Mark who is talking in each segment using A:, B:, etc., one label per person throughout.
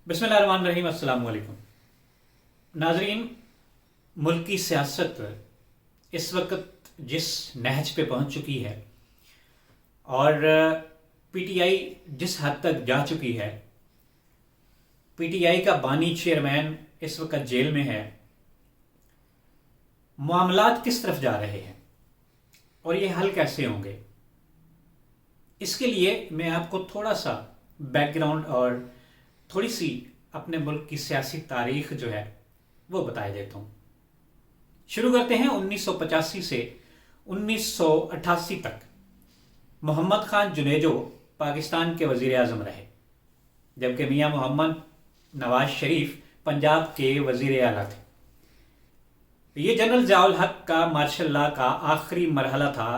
A: بسم اللہ الرحمن الرحیم۔ السلام علیکم ناظرین، ملک کی سیاست اس وقت جس نہج پہ پہنچ چکی ہے اور پی ٹی آئی جس حد تک جا چکی ہے، پی ٹی آئی کا بانی چیئرمین اس وقت جیل میں ہے، معاملات کس طرف جا رہے ہیں اور یہ حل کیسے ہوں گے، اس کے لیے میں آپ کو تھوڑا سا بیک گراؤنڈ اور تھوڑی سی اپنے ملک کی سیاسی تاریخ جو ہے وہ بتایا دیتا ہوں۔ شروع کرتے ہیں 1985 سے 1988 تک محمد خان جنیجو پاکستان کے وزیر اعظم رہے، جبکہ میاں محمد نواز شریف پنجاب کے وزیر اعلیٰ تھے۔ یہ جنرل ضیاء الحق کا مارشل لا کا آخری مرحلہ تھا،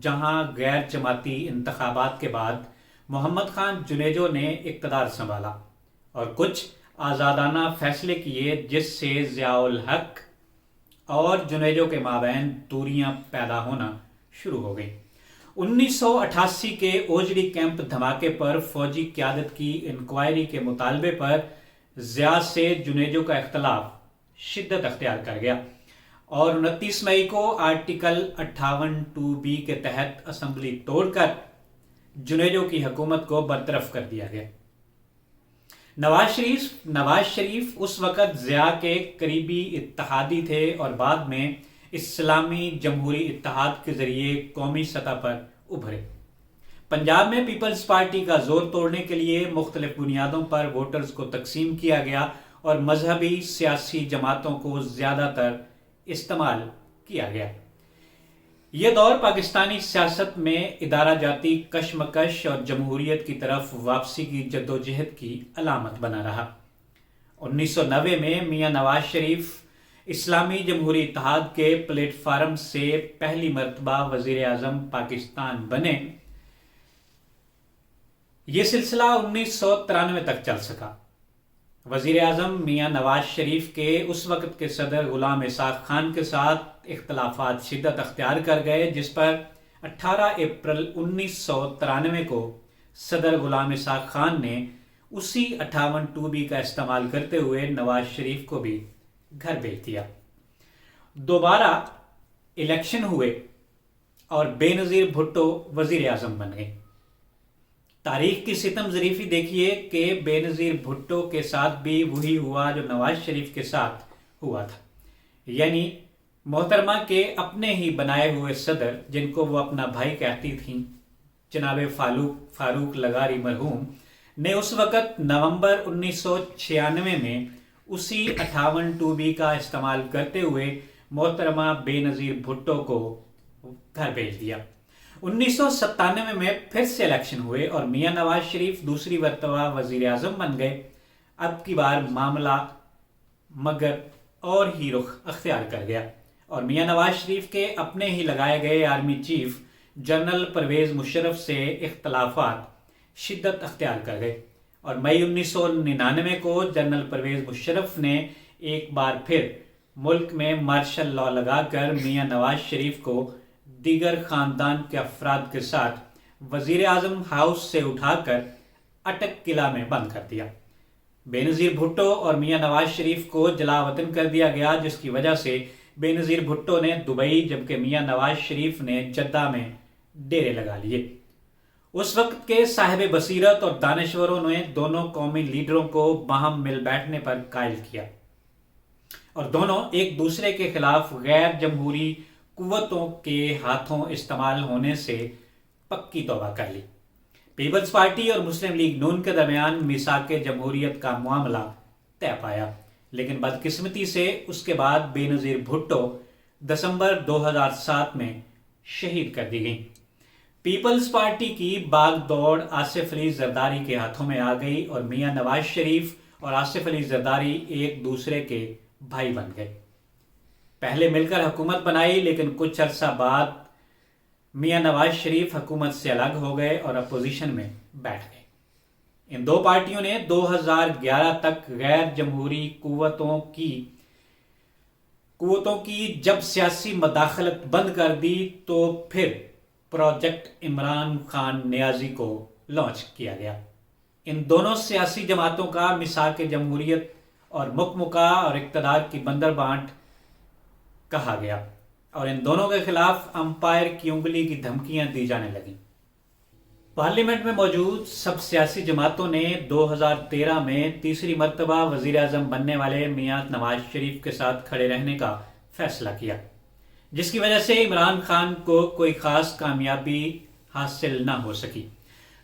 A: جہاں غیر جماعتی انتخابات کے بعد محمد خان جنیجو نے اقتدار سنبھالا اور کچھ آزادانہ فیصلے کیے، جس سے ضیاء الحق اور جنیجو کے مابین دوریاں پیدا ہونا شروع ہو گئیں۔ 1988 کے اوجڑی کیمپ دھماکے پر فوجی قیادت کی انکوائری کے مطالبے پر ضیاء سے جنیجو کا اختلاف شدت اختیار کر گیا اور 29 مئی کو آرٹیکل 58(2)B کے تحت اسمبلی توڑ کر جنیجو کی حکومت کو برطرف کر دیا گیا۔ نواز شریف اس وقت ضیاء کے قریبی اتحادی تھے اور بعد میں اسلامی جمہوری اتحاد کے ذریعے قومی سطح پر ابھرے۔ پنجاب میں پیپلز پارٹی کا زور توڑنے کے لیے مختلف بنیادوں پر ووٹرز کو تقسیم کیا گیا اور مذہبی سیاسی جماعتوں کو زیادہ تر استعمال کیا گیا۔ یہ دور پاکستانی سیاست میں ادارہ جاتی کشمکش اور جمہوریت کی طرف واپسی کی جدوجہد کی علامت بنا رہا۔ 1990 میں میاں نواز شریف اسلامی جمہوری اتحاد کے پلیٹ فارم سے پہلی مرتبہ وزیر اعظم پاکستان بنے۔ یہ سلسلہ 1993 تک چل سکا۔ وزیر اعظم میاں نواز شریف کے اس وقت کے صدر غلام اسحاق خان کے ساتھ اختلافات شدت اختیار کر گئے، جس پر 18 اپریل 1993 کو صدر غلام اسحاق خان نے اسی 58(2)B کا استعمال کرتے ہوئے نواز شریف کو بھی گھر بھیج دیا۔ دوبارہ الیکشن ہوئے اور بے نظیر بھٹو وزیر اعظم بن گئے۔ تاریخ کی ستم ظریفی دیکھیے کہ بے نظیر بھٹو کے ساتھ بھی وہی ہوا جو نواز شریف کے ساتھ ہوا تھا، یعنی محترمہ کے اپنے ہی بنائے ہوئے صدر، جن کو وہ اپنا بھائی کہتی تھیں، جناب فاروق لغاری مرحوم نے اس وقت نومبر 1996 میں اسی 58(2)B کا استعمال کرتے ہوئے محترمہ بے نظیر بھٹو کو گھر بھیج دیا۔ 1997 میں پھر سے الیکشن ہوئے اور میاں نواز شریف دوسری مرتبہ وزیر اعظم بن گئے۔ اب کی بار معاملہ مگر اور ہی رخ اختیار کر گیا اور میاں نواز شریف کے اپنے ہی لگائے گئے army chief general Pervez Musharraf سے اختلافات شدت اختیار کر گئے اور مئی 1999 کو جنرل پرویز مشرف نے ایک بار پھر ملک میں مارشل لا لگا کر میاں نواز شریف کو دیگر خاندان کے افراد کے ساتھ وزیر اعظم ہاؤس سے اٹھا کر اٹک قلعہ میں بند کر دیا۔ بے نظیر بھٹو اور میاں نواز شریف کو جلا وطن کر دیا گیا، جس کی وجہ سے بے نظیر بھٹو نے دبئی جبکہ میاں نواز شریف نے جدہ میں ڈیرے لگا لیے۔ اس وقت کے صاحب بصیرت اور دانشوروں نے دونوں قومی لیڈروں کو باہم مل بیٹھنے پر قائل کیا اور دونوں ایک دوسرے کے خلاف غیر جمہوری قوتوں کے ہاتھوں استعمال ہونے سے پکی توبہ کر لی۔ پیپلز پارٹی اور مسلم لیگ نون کے درمیان میثاق جمہوریت کا معاملہ طے پایا، لیکن بدقسمتی سے اس کے بعد بے نظیر بھٹو دسمبر 2007 میں شہید کر دی گئی۔ پیپلز پارٹی کی باغ دوڑ آصف علی زرداری کے ہاتھوں میں آ گئی اور میاں نواز شریف اور آصف علی زرداری ایک دوسرے کے بھائی بن گئے۔ پہلے مل کر حکومت بنائی، لیکن کچھ عرصہ بعد میاں نواز شریف حکومت سے الگ ہو گئے اور اپوزیشن میں بیٹھ گئے۔ ان دو پارٹیوں نے 2011 تک غیر جمہوری قوتوں کی جب سیاسی مداخلت بند کر دی تو پھر پروجیکٹ عمران خان نیازی کو لانچ کیا گیا۔ ان دونوں سیاسی جماعتوں کا میثاق جمہوریت اور مکمکا اور اقتدار کی بندر بانٹ کہا گیا، اور ان دونوں کے خلاف امپائر کی انگلی کی دھمکیاں دی جانے لگیں۔ پارلیمنٹ میں موجود سب سیاسی جماعتوں نے 2013 میں تیسری مرتبہ وزیر اعظم بننے والے میاں نواز شریف کے ساتھ کھڑے رہنے کا فیصلہ کیا، جس کی وجہ سے عمران خان کو کوئی خاص کامیابی حاصل نہ ہو سکی۔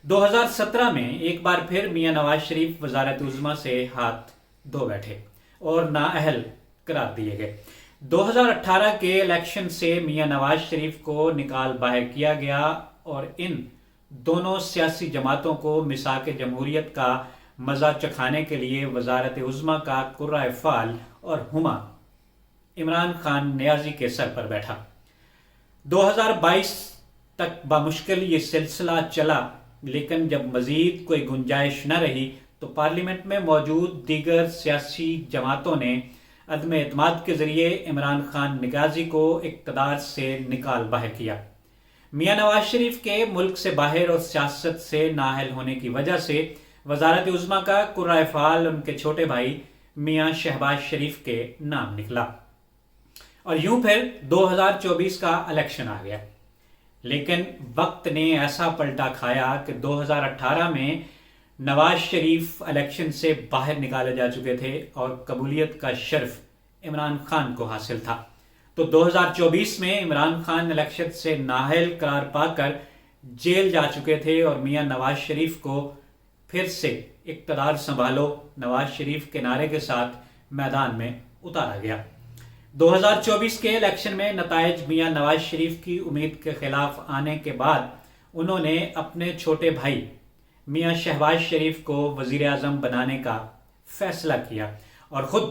A: 2017 میں ایک بار پھر میاں نواز شریف وزارت عظمیٰ سے ہاتھ دھو بیٹھے اور نااہل قرار دیے گئے۔ 2018 کے الیکشن سے میاں نواز شریف کو نکال باہر کیا گیا اور ان دونوں سیاسی جماعتوں کو میثاق جمہوریت کا مزہ چکھانے کے لیے وزارت عظمیٰ کا کرۂ فعال اور ہما عمران خان نیازی کے سر پر بیٹھا۔ 2022 تک بامشکل یہ سلسلہ چلا، لیکن جب مزید کوئی گنجائش نہ رہی تو پارلیمنٹ میں موجود دیگر سیاسی جماعتوں نے عدم اعتماد کے ذریعے عمران خان نیازی کو اقتدار سے نکال باہر کیا۔ میاں نواز شریف کے ملک سے باہر اور سیاست سے نااہل ہونے کی وجہ سے وزارت عظمیٰ کا کرۂ فعال ان کے چھوٹے بھائی میاں شہباز شریف کے نام نکلا، اور یوں پھر 2024 کا الیکشن آ گیا۔ لیکن وقت نے ایسا پلٹا کھایا کہ 2018 میں نواز شریف الیکشن سے باہر نکالے جا چکے تھے اور قبولیت کا شرف عمران خان کو حاصل تھا، تو 2024 میں عمران خان الیکشن سے نااہل قرار پا کر جیل جا چکے تھے اور میاں نواز شریف کو پھر سے اقتدار سنبھالو نواز شریف کے نعرے کے ساتھ میدان میں اتارا گیا۔ 2024 کے الیکشن میں نتائج میاں نواز شریف کی امید کے خلاف آنے کے بعد انہوں نے اپنے چھوٹے بھائی میاں شہباز شریف کو وزیر اعظم بنانے کا فیصلہ کیا اور خود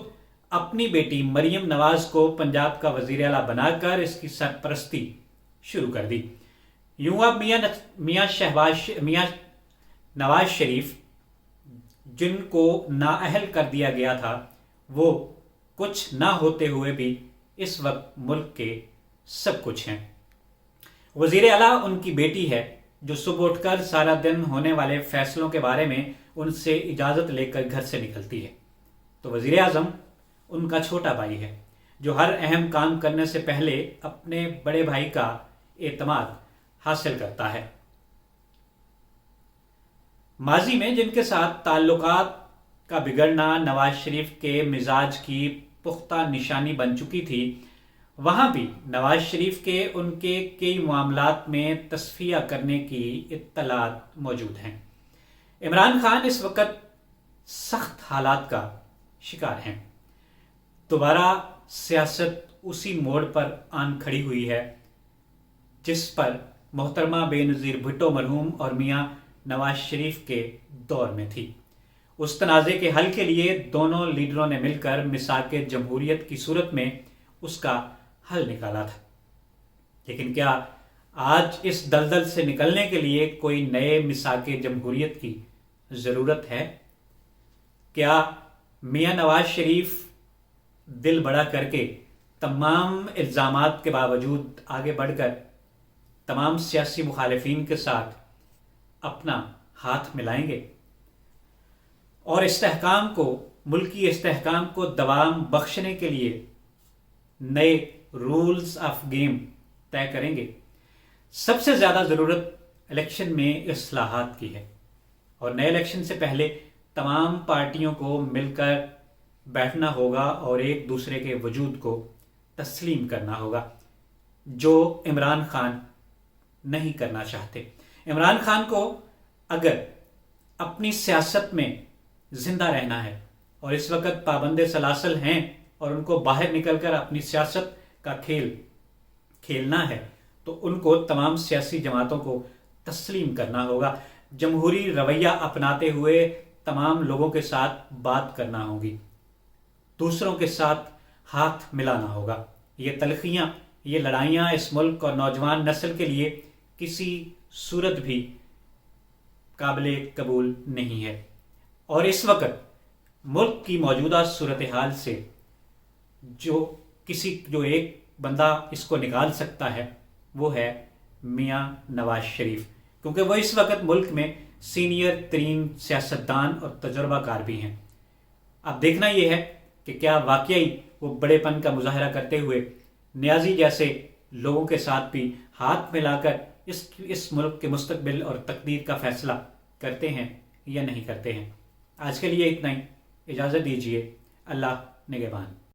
A: اپنی بیٹی مریم نواز کو پنجاب کا وزیر اعلیٰ بنا کر اس کی سرپرستی شروع کر دی۔ یوں اب میاں نواز شریف جن کو نااہل کر دیا گیا تھا، وہ کچھ نہ ہوتے ہوئے بھی اس وقت ملک کے سب کچھ ہیں۔ وزیر اعلیٰ ان کی بیٹی ہے جو صبح اٹھ کر سارا دن ہونے والے فیصلوں کے بارے میں ان سے اجازت لے کر گھر سے نکلتی ہے، تو وزیر اعظم ان کا چھوٹا بھائی ہے جو ہر اہم کام کرنے سے پہلے اپنے بڑے بھائی کا اعتماد حاصل کرتا ہے۔ ماضی میں جن کے ساتھ تعلقات کا بگڑنا نواز شریف کے مزاج کی پختہ نشانی بن چکی تھی، وہاں بھی نواز شریف کے ان کے کئی معاملات میں تصفیہ کرنے کی اطلاعات موجود ہیں۔ عمران خان اس وقت سخت حالات کا شکار ہیں۔ دوبارہ سیاست اسی موڑ پر آن کھڑی ہوئی ہے جس پر محترمہ بے نظیر بھٹو مرحوم اور میاں نواز شریف کے دور میں تھی۔ اس تنازع کے حل کے لیے دونوں لیڈروں نے مل کر میثاق جمہوریت کی صورت میں اس کا حل نکالا تھا، لیکن کیا آج اس دلدل سے نکلنے کے لیے کوئی نئے میثاق جمہوریت کی ضرورت ہے؟ کیا میاں نواز شریف دل بڑا کر کے تمام الزامات کے باوجود آگے بڑھ کر تمام سیاسی مخالفین کے ساتھ اپنا ہاتھ ملائیں گے اور ملکی استحکام کو دوام بخشنے کے لیے نئے رولز آف گیم طے کریں گے؟ سب سے زیادہ ضرورت الیکشن میں اصلاحات کی ہے، اور نئے الیکشن سے پہلے تمام پارٹیوں کو مل کر بیٹھنا ہوگا اور ایک دوسرے کے وجود کو تسلیم کرنا ہوگا، جو عمران خان نہیں کرنا چاہتے۔ عمران خان کو اگر اپنی سیاست میں زندہ رہنا ہے اور اس وقت پابند سلاسل ہیں اور ان کو باہر نکل کر اپنی سیاست کا کھیل کھیلنا ہے، تو ان کو تمام سیاسی جماعتوں کو تسلیم کرنا ہوگا، جمہوری رویہ اپناتے ہوئے تمام لوگوں کے ساتھ بات کرنا ہوگی، دوسروں کے ساتھ ہاتھ ملانا ہوگا۔ یہ تلخیاں، یہ لڑائیاں اس ملک اور نوجوان نسل کے لیے کسی صورت بھی قابل قبول نہیں ہے، اور اس وقت ملک کی موجودہ صورتحال سے جو ایک بندہ اس کو نکال سکتا ہے وہ ہے میاں نواز شریف، کیونکہ وہ اس وقت ملک میں سینئر ترین سیاستدان اور تجربہ کار بھی ہیں۔ اب دیکھنا یہ ہے کہ کیا واقعی وہ بڑے پن کا مظاہرہ کرتے ہوئے نیازی جیسے لوگوں کے ساتھ بھی ہاتھ ملا کر اس ملک کے مستقبل اور تقدیر کا فیصلہ کرتے ہیں یا نہیں کرتے ہیں۔ آج کے لیے اتنا ہی، اجازت دیجیے، اللہ نگہبان۔